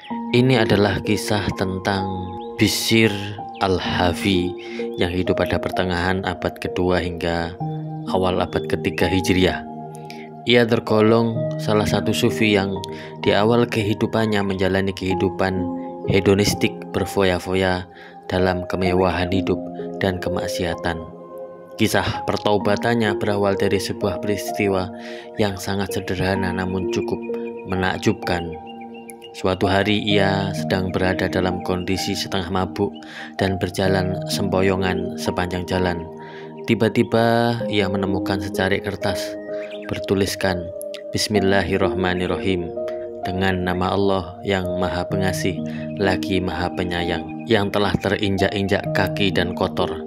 Ini adalah kisah tentang Bishr al-Hafi yang hidup pada pertengahan abad kedua hingga awal abad ketiga Hijriah. Ia tergolong salah satu sufi yang di awal kehidupannya menjalani kehidupan hedonistik berfoya-foya dalam kemewahan hidup dan kemaksiatan. Kisah pertaubatannya berawal dari sebuah peristiwa yang sangat sederhana namun cukup menakjubkan. Suatu hari ia sedang berada dalam kondisi setengah mabuk dan berjalan sempoyongan sepanjang jalan. Tiba-tiba ia menemukan secarik kertas bertuliskan Bismillahirrohmanirrohim, dengan nama Allah yang Maha Pengasih lagi Maha Penyayang, yang telah terinjak-injak kaki dan kotor.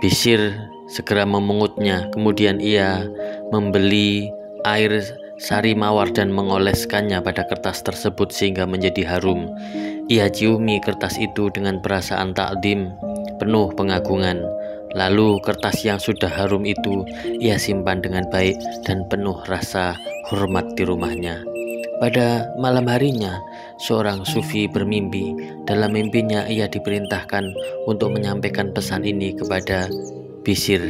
Bishr segera memungutnya, kemudian ia membeli air sari mawar dan mengoleskannya pada kertas tersebut sehingga menjadi harum. Ia ciumi kertas itu dengan perasaan takdim penuh pengagungan. Lalu kertas yang sudah harum itu ia simpan dengan baik dan penuh rasa hormat di rumahnya. Pada malam harinya, seorang sufi bermimpi. Dalam mimpinya ia diperintahkan untuk menyampaikan pesan ini kepada Bishr.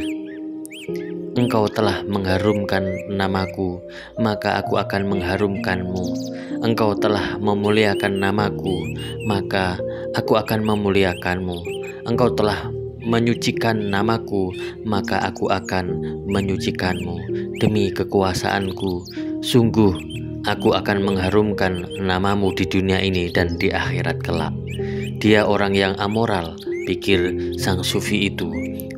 Engkau telah mengharumkan namaku, maka aku akan mengharumkanmu. Engkau telah memuliakan namaku, maka aku akan memuliakanmu. Engkau telah menyucikan namaku, maka aku akan menyucikanmu. Demi kekuasaanku, sungguh aku akan mengharumkan namamu di dunia ini dan di akhirat kelak. Dia orang yang amoral, pikir sang sufi itu.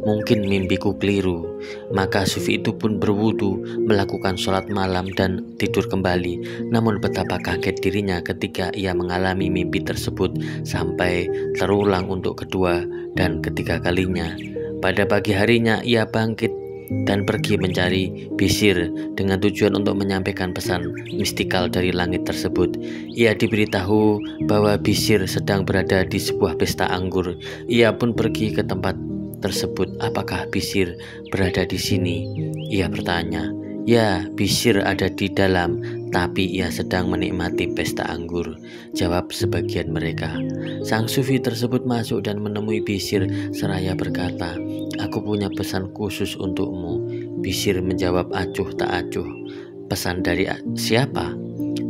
Mungkin mimpiku keliru. Maka sufi itu pun berwudu, melakukan sholat malam dan tidur kembali. Namun betapa kaget dirinya ketika ia mengalami mimpi tersebut sampai terulang untuk kedua dan ketiga kalinya. Pada pagi harinya ia bangkit dan pergi mencari Bishr dengan tujuan untuk menyampaikan pesan mistikal dari langit tersebut. Ia diberitahu bahwa Bishr sedang berada di sebuah pesta anggur. Ia pun pergi ke tempat tersebut. Apakah Bishr berada di sini? Ia bertanya. Ya, Bishr ada di dalam, tapi ia sedang menikmati pesta anggur, jawab sebagian mereka. Sang sufi tersebut masuk dan menemui Bishr seraya berkata, aku punya pesan khusus untukmu. Bishr menjawab acuh tak acuh. Pesan dari siapa?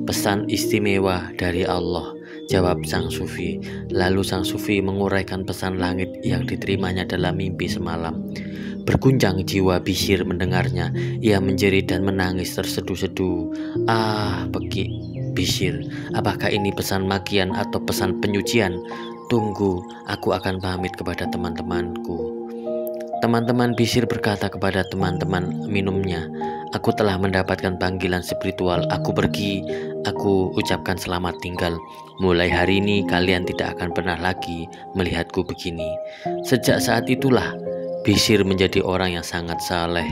Pesan istimewa dari Allah, jawab sang sufi. Lalu sang sufi menguraikan pesan langit yang diterimanya dalam mimpi semalam. Berguncang jiwa Bishr mendengarnya. Ia menjerit dan menangis terseduh-seduh. Beki Bishr, apakah ini pesan magian atau pesan penyucian? Tunggu, aku akan pamit kepada teman-temanku. Teman-teman Bishr berkata kepada teman-teman minumnya, aku telah mendapatkan panggilan spiritual. Aku pergi, aku ucapkan selamat tinggal. Mulai hari ini kalian tidak akan pernah lagi melihatku begini. Sejak saat itulah Bishr menjadi orang yang sangat saleh,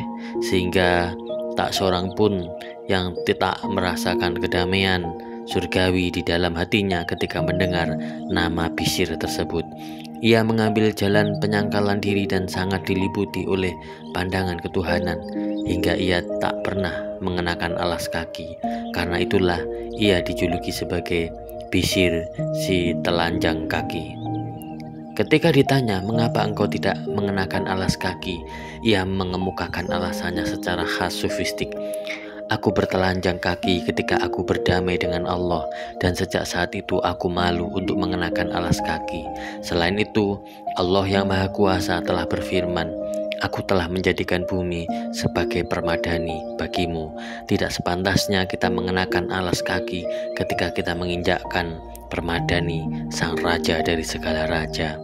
sehingga tak seorang pun yang tidak merasakan kedamaian surgawi di dalam hatinya ketika mendengar nama Bishr tersebut. Ia mengambil jalan penyangkalan diri dan sangat diliputi oleh pandangan ketuhanan, hingga ia tak pernah mengenakan alas kaki. Karena itulah ia dijuluki sebagai Bishr si telanjang kaki. Ketika ditanya mengapa engkau tidak mengenakan alas kaki, ia mengemukakan alasannya secara khas sufistik. Aku bertelanjang kaki ketika aku berdamai dengan Allah, dan sejak saat itu aku malu untuk mengenakan alas kaki. Selain itu, Allah yang Maha Kuasa telah berfirman, aku telah menjadikan bumi sebagai permadani bagimu. Tidak sepantasnya kita mengenakan alas kaki ketika kita menginjakkan permadani sang raja dari segala raja.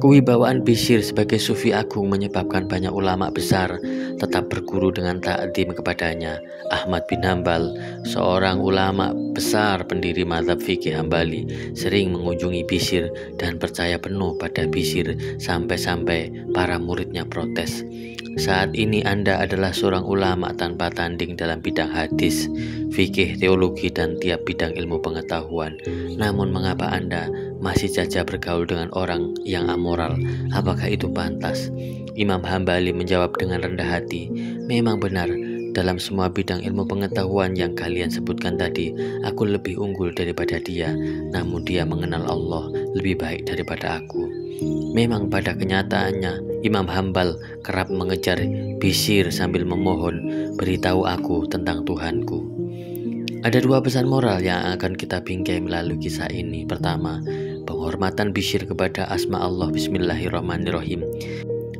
Kewibawaan Bishr sebagai sufi agung menyebabkan banyak ulama besar tetap berguru dengan takdim kepadanya. Ahmad bin Hambal, seorang ulama besar pendiri mazhab fikih Hambali, sering mengunjungi Bishr dan percaya penuh pada Bishr sampai-sampai para muridnya protes. Saat ini Anda adalah seorang ulama tanpa tanding dalam bidang hadis, fikih, teologi, dan tiap bidang ilmu pengetahuan. Namun mengapa Anda masih saja bergaul dengan orang yang amoral? Apakah itu pantas? Imam Hambali menjawab dengan rendah hati, memang benar, dalam semua bidang ilmu pengetahuan yang kalian sebutkan tadi, aku lebih unggul daripada dia, namun dia mengenal Allah lebih baik daripada aku. Memang pada kenyataannya, Imam Hambal kerap mengejar Bishr sambil memohon, beritahu aku tentang Tuhanku. Ada dua pesan moral yang akan kita bingkai melalui kisah ini. Pertama, penghormatan Bishr kepada asma Allah Bismillahirrahmanirrahim.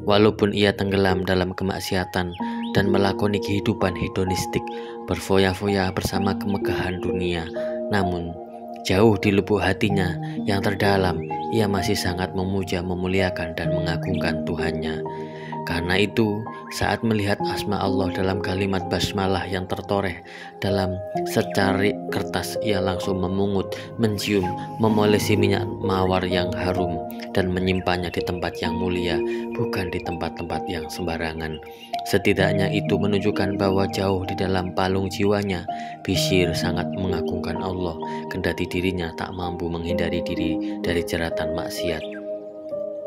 Walaupun ia tenggelam dalam kemaksiatan dan melakoni kehidupan hedonistik, berfoya-foya bersama kemegahan dunia, namun jauh di lubuk hatinya yang terdalam, ia masih sangat memuja, memuliakan, dan mengagungkan Tuhannya. Karena itu, saat melihat asma Allah dalam kalimat basmalah yang tertoreh dalam secari kertas, ia langsung memungut, mencium, memolesi minyak mawar yang harum dan menyimpannya di tempat yang mulia, bukan di tempat-tempat yang sembarangan. Setidaknya itu menunjukkan bahwa jauh di dalam palung jiwanya, Bishr sangat mengagungkan Allah, kendati dirinya tak mampu menghindari diri dari jeratan maksiat.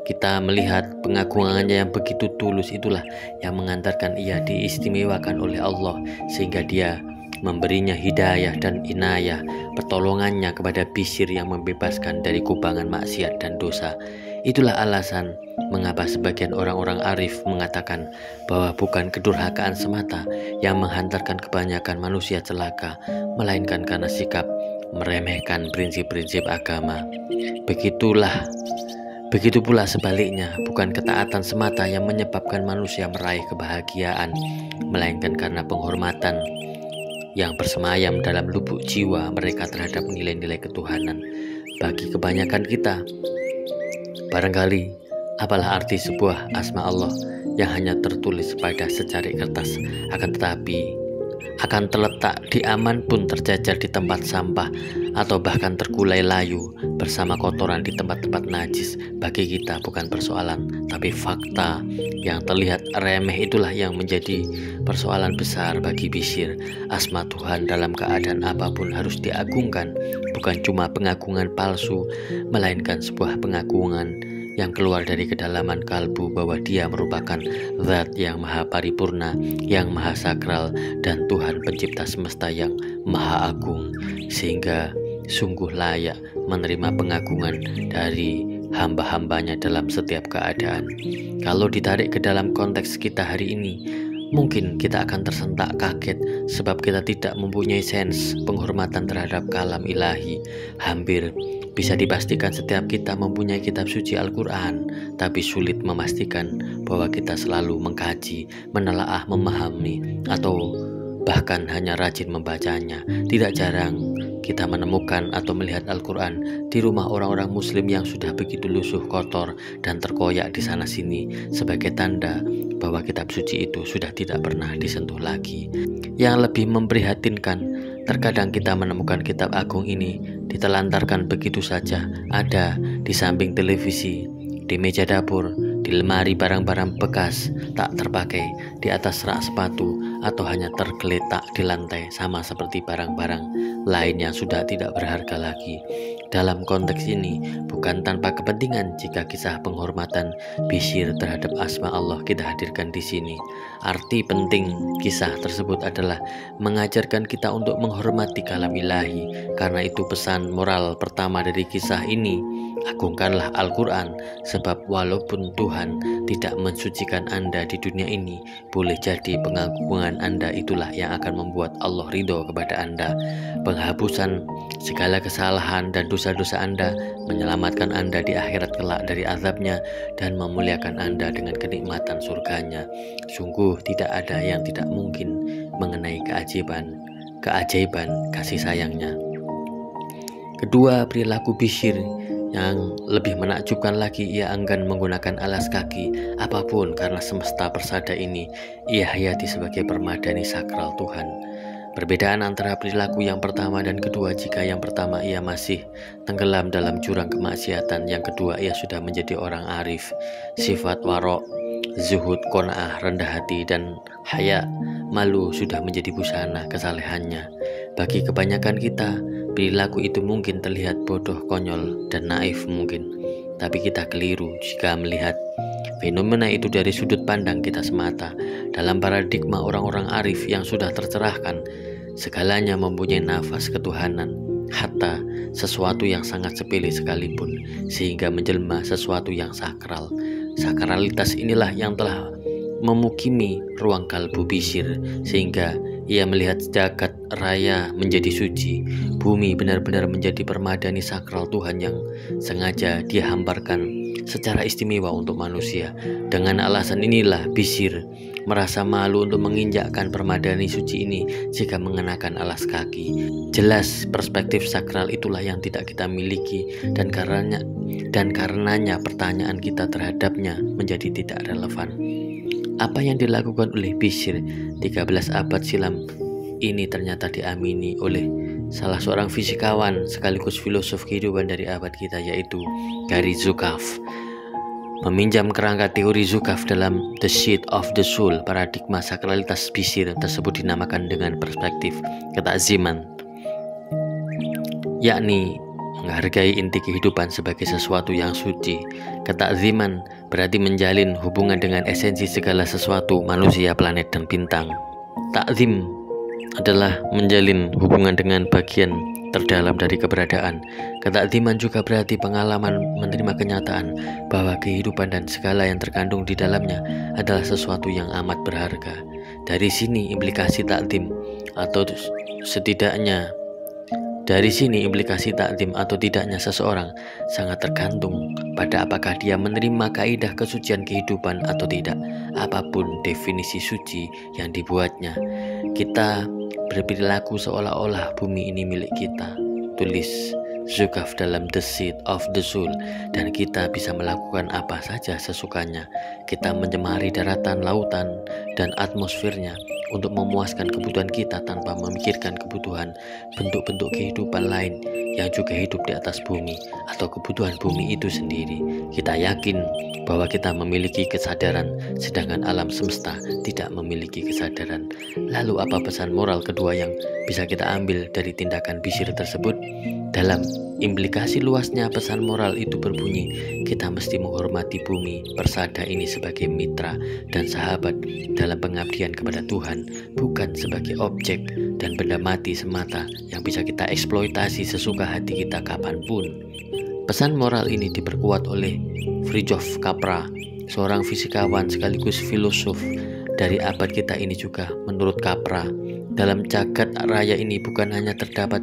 Kita melihat pengagungannya yang begitu tulus, itulah yang mengantarkan ia diistimewakan oleh Allah, sehingga dia memberinya hidayah dan inayah, pertolongannya kepada Bishr yang membebaskan dari kubangan maksiat dan dosa. Itulah alasan mengapa sebagian orang-orang arif mengatakan bahwa bukan kedurhakaan semata yang menghantarkan kebanyakan manusia celaka, melainkan karena sikap meremehkan prinsip-prinsip agama. Begitu pula sebaliknya, bukan ketaatan semata yang menyebabkan manusia meraih kebahagiaan, melainkan karena penghormatan yang bersemayam dalam lubuk jiwa mereka terhadap nilai-nilai ketuhanan. Bagi kebanyakan kita, barangkali apalah arti sebuah asma Allah yang hanya tertulis pada secari kertas, akan terletak di aman pun terjajar di tempat sampah, atau bahkan terkulai layu bersama kotoran di tempat-tempat najis. Bagi kita bukan persoalan, tapi fakta yang terlihat remeh itulah yang menjadi persoalan besar bagi Bishr. Asma Tuhan dalam keadaan apapun harus diagungkan, bukan cuma pengagungan palsu, melainkan sebuah pengagungan yang keluar dari kedalaman kalbu bahwa dia merupakan zat yang maha paripurna, yang maha sakral, dan Tuhan pencipta semesta yang maha agung, sehingga sungguh layak menerima pengagungan dari hamba-hambanya dalam setiap keadaan. Kalau ditarik ke dalam konteks kita hari ini, mungkin kita akan tersentak kaget sebab kita tidak mempunyai sense penghormatan terhadap kalam ilahi. Hampir bisa dipastikan setiap kita mempunyai kitab suci Al-Quran, tapi sulit memastikan bahwa kita selalu mengkaji, menelaah, memahami, atau bahkan hanya rajin membacanya. Tidak jarang kita menemukan atau melihat Al-Quran di rumah orang-orang muslim yang sudah begitu lusuh, kotor, dan terkoyak di sana-sini sebagai tanda bahwa kitab suci itu sudah tidak pernah disentuh lagi. Yang lebih memprihatinkan, terkadang kita menemukan kitab agung ini ditelantarkan begitu saja, ada di samping televisi, di meja dapur, di lemari barang-barang bekas tak terpakai, di atas rak sepatu, atau hanya tergeletak di lantai, sama seperti barang-barang lain yang sudah tidak berharga lagi. Dalam konteks ini, bukan tanpa kepentingan jika kisah penghormatan Bishr terhadap asma Allah kita hadirkan di sini. Arti penting kisah tersebut adalah mengajarkan kita untuk menghormati kalam ilahi. Karena itu pesan moral pertama dari kisah ini, agungkanlah Al-Quran, sebab walaupun Tuhan tidak mensucikan Anda di dunia ini, boleh jadi pengagungan Anda itulah yang akan membuat Allah ridho kepada Anda. Penghapusan segala kesalahan dan dosa-dosa Anda, menyelamatkan Anda di akhirat kelak dari azabnya, dan memuliakan Anda dengan kenikmatan surganya. Sungguh tidak ada yang tidak mungkin mengenai keajaiban kasih sayangnya. Kedua, perilaku Bishr yang lebih menakjubkan lagi, ia enggan menggunakan alas kaki apapun karena semesta persada ini ia hayati sebagai permadani sakral Tuhan. Perbedaan antara perilaku yang pertama dan kedua, jika yang pertama ia masih tenggelam dalam jurang kemaksiatan, yang kedua ia sudah menjadi orang arif. Sifat warok, zuhud, qanaah, rendah hati, dan haya, malu sudah menjadi busana kesalehannya. Bagi kebanyakan kita, perilaku itu mungkin terlihat bodoh, konyol, dan naif mungkin, tapi kita keliru jika melihat fenomena itu dari sudut pandang kita semata. Dalam paradigma orang-orang arif yang sudah tercerahkan, segalanya mempunyai nafas ketuhanan, hatta sesuatu yang sangat sepele sekalipun, sehingga menjelma sesuatu yang sakral. Sakralitas inilah yang telah memukimi ruang kalbu Bishr, sehingga ia melihat jagat raya menjadi suci. Bumi benar-benar menjadi permadani sakral Tuhan yang sengaja dia hamparkan secara istimewa untuk manusia. Dengan alasan inilah Bishr merasa malu untuk menginjakkan permadani suci ini jika mengenakan alas kaki. Jelas perspektif sakral itulah yang tidak kita miliki, dan karenanya pertanyaan kita terhadapnya menjadi tidak relevan. Apa yang dilakukan oleh Bishr 13 abad silam ini ternyata diamini oleh salah seorang fisikawan sekaligus filosof kehidupan dari abad kita, yaitu Gary Zukav. Meminjam kerangka teori Zukav dalam The Seat of the Soul, paradigma sakralitas Bishr tersebut dinamakan dengan perspektif ketakziman, yakni menghargai inti kehidupan sebagai sesuatu yang suci. Ketakziman berarti menjalin hubungan dengan esensi segala sesuatu, manusia, planet, dan bintang. Takzim adalah menjalin hubungan dengan bagian terdalam dari keberadaan. Ketakziman juga berarti pengalaman menerima kenyataan bahwa kehidupan dan segala yang terkandung di dalamnya adalah sesuatu yang amat berharga. Dari sini implikasi takzim atau tidaknya seseorang sangat tergantung pada apakah dia menerima kaidah kesucian kehidupan atau tidak. Apapun definisi suci yang dibuatnya, kita berperilaku seolah-olah bumi ini milik kita, tulis Zukav dalam The Seat of the Soul, dan kita bisa melakukan apa saja sesukanya. Kita mencemari daratan, lautan, dan atmosfernya untuk memuaskan kebutuhan kita tanpa memikirkan kebutuhan bentuk-bentuk kehidupan lain yang juga hidup di atas bumi atau kebutuhan bumi itu sendiri. Kita yakin bahwa kita memiliki kesadaran, sedangkan alam semesta tidak memiliki kesadaran. Lalu apa pesan moral kedua yang bisa kita ambil dari tindakan Bishr tersebut? Dalam implikasi luasnya pesan moral itu berbunyi, kita mesti menghormati bumi persada ini sebagai mitra dan sahabat dalam pengabdian kepada Tuhan, bukan sebagai objek dan benda mati semata yang bisa kita eksploitasi sesuka hati kita kapanpun. Pesan moral ini diperkuat oleh Fritjof Capra, seorang fisikawan sekaligus filosof dari abad kita ini juga. Menurut Capra, dalam jagat raya ini bukan hanya terdapat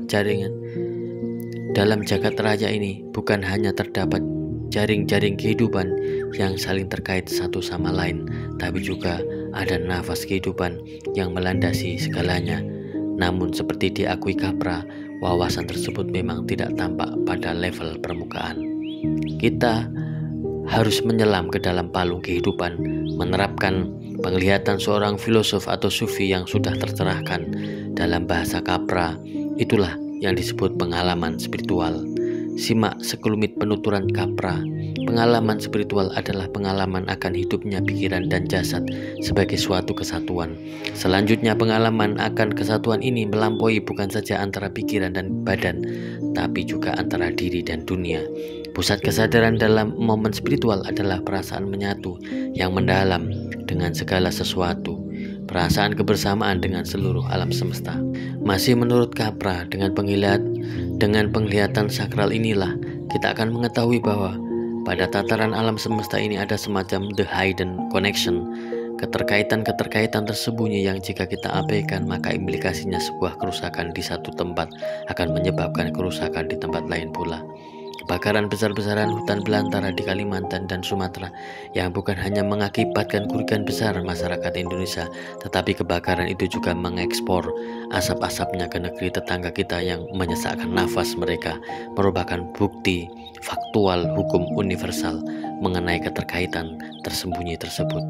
jaring-jaring kehidupan yang saling terkait satu sama lain, tapi juga ada nafas kehidupan yang melandasi segalanya. Namun seperti diakui Capra, wawasan tersebut memang tidak tampak pada level permukaan. Kita harus menyelam ke dalam palung kehidupan, menerapkan penglihatan seorang filosof atau sufi yang sudah tercerahkan. Dalam bahasa Capra, itulah yang disebut pengalaman spiritual. Simak sekelumit penuturan Capra. Pengalaman spiritual adalah pengalaman akan hidupnya pikiran dan jasad sebagai suatu kesatuan. Selanjutnya, pengalaman akan kesatuan ini melampaui bukan saja antara pikiran dan badan, tapi juga antara diri dan dunia. Pusat kesadaran dalam momen spiritual adalah perasaan menyatu yang mendalam dengan segala sesuatu, perasaan kebersamaan dengan seluruh alam semesta. Masih menurut Capra, dengan penglihatan sakral inilah kita akan mengetahui bahwa pada tataran alam semesta ini ada semacam the hidden connection, keterkaitan tersembunyi yang jika kita abaikan, maka implikasinya sebuah kerusakan di satu tempat akan menyebabkan kerusakan di tempat lain pula. Kebakaran besar-besaran hutan belantara di Kalimantan dan Sumatera yang bukan hanya mengakibatkan kerugian besar masyarakat Indonesia, tetapi kebakaran itu juga mengekspor asap-asapnya ke negeri tetangga kita yang menyesakkan nafas mereka, merupakan bukti faktual hukum universal mengenai keterkaitan tersembunyi tersebut.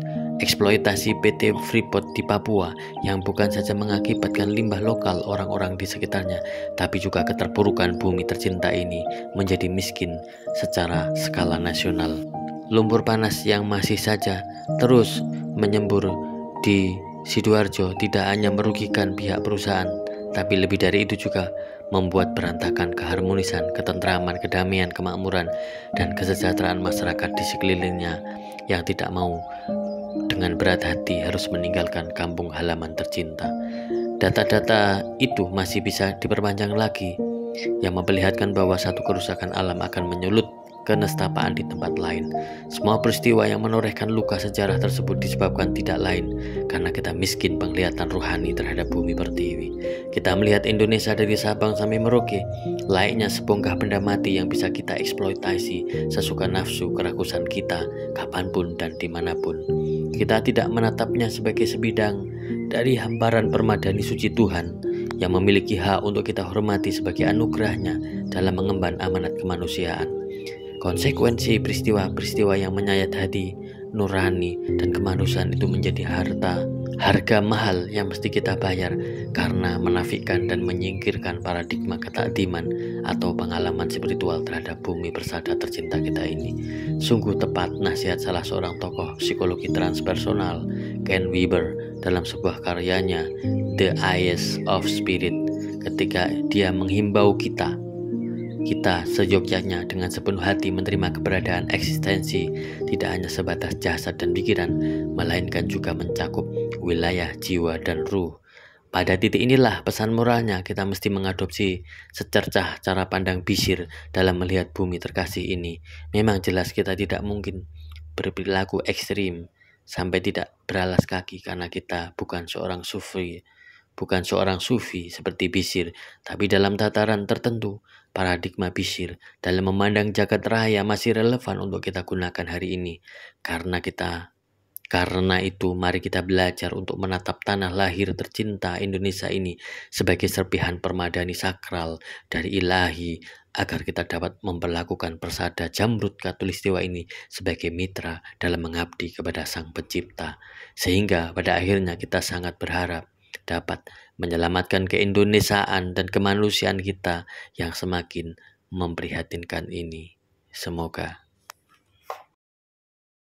Eksploitasi PT Freeport di Papua yang bukan saja mengakibatkan limbah lokal orang-orang di sekitarnya, tapi juga keterpurukan bumi tercinta ini menjadi miskin secara skala nasional. Lumpur panas yang masih saja terus menyembur di Sidoarjo tidak hanya merugikan pihak perusahaan, tapi lebih dari itu juga membuat berantakan keharmonisan, ketentraman, kedamaian, kemakmuran, dan kesejahteraan masyarakat di sekelilingnya yang tidak mau dengan berat hati harus meninggalkan kampung halaman tercinta. Data-data itu masih bisa diperpanjang lagi, yang memperlihatkan bahwa satu kerusakan alam akan menyulut kenestapaan di tempat lain. Semua peristiwa yang menorehkan luka sejarah tersebut disebabkan tidak lain karena kita miskin penglihatan rohani terhadap bumi pertiwi. Kita melihat Indonesia dari Sabang sampai Merauke layaknya sebongkah benda mati yang bisa kita eksploitasi sesuka nafsu kerakusan kita kapanpun dan dimanapun. Kita tidak menatapnya sebagai sebidang dari hamparan permadani suci Tuhan yang memiliki hak untuk kita hormati sebagai anugerahnya dalam mengemban amanat kemanusiaan. Konsekuensi peristiwa-peristiwa yang menyayat hati nurani dan kemanusiaan itu menjadi harga mahal yang mesti kita bayar karena menafikan dan menyingkirkan paradigma ketakdiman atau pengalaman spiritual terhadap bumi persada tercinta kita ini. Sungguh tepat nasihat salah seorang tokoh psikologi transpersonal, Ken Wilber, dalam sebuah karyanya The Eyes of Spirit, ketika dia menghimbau kita seyogyanya dengan sepenuh hati menerima keberadaan eksistensi tidak hanya sebatas jasad dan pikiran, melainkan juga mencakup wilayah jiwa dan ruh. Pada titik inilah pesan moralnya kita mesti mengadopsi secercah cara pandang Bishir dalam melihat bumi terkasih ini. Memang jelas kita tidak mungkin berperilaku ekstrim sampai tidak beralas kaki karena kita bukan seorang sufi seperti Bishir, tapi dalam tataran tertentu paradigma Bishir dalam memandang jagat raya masih relevan untuk kita gunakan hari ini. Karena itu mari kita belajar untuk menatap tanah lahir tercinta Indonesia ini sebagai serpihan permadani sakral dari ilahi, agar kita dapat memperlakukan persada Jamrud Katulistiwa ini sebagai mitra dalam mengabdi kepada Sang Pencipta, sehingga pada akhirnya kita sangat berharap dapat menyelamatkan keindonesiaan dan kemanusiaan kita yang semakin memprihatinkan ini. Semoga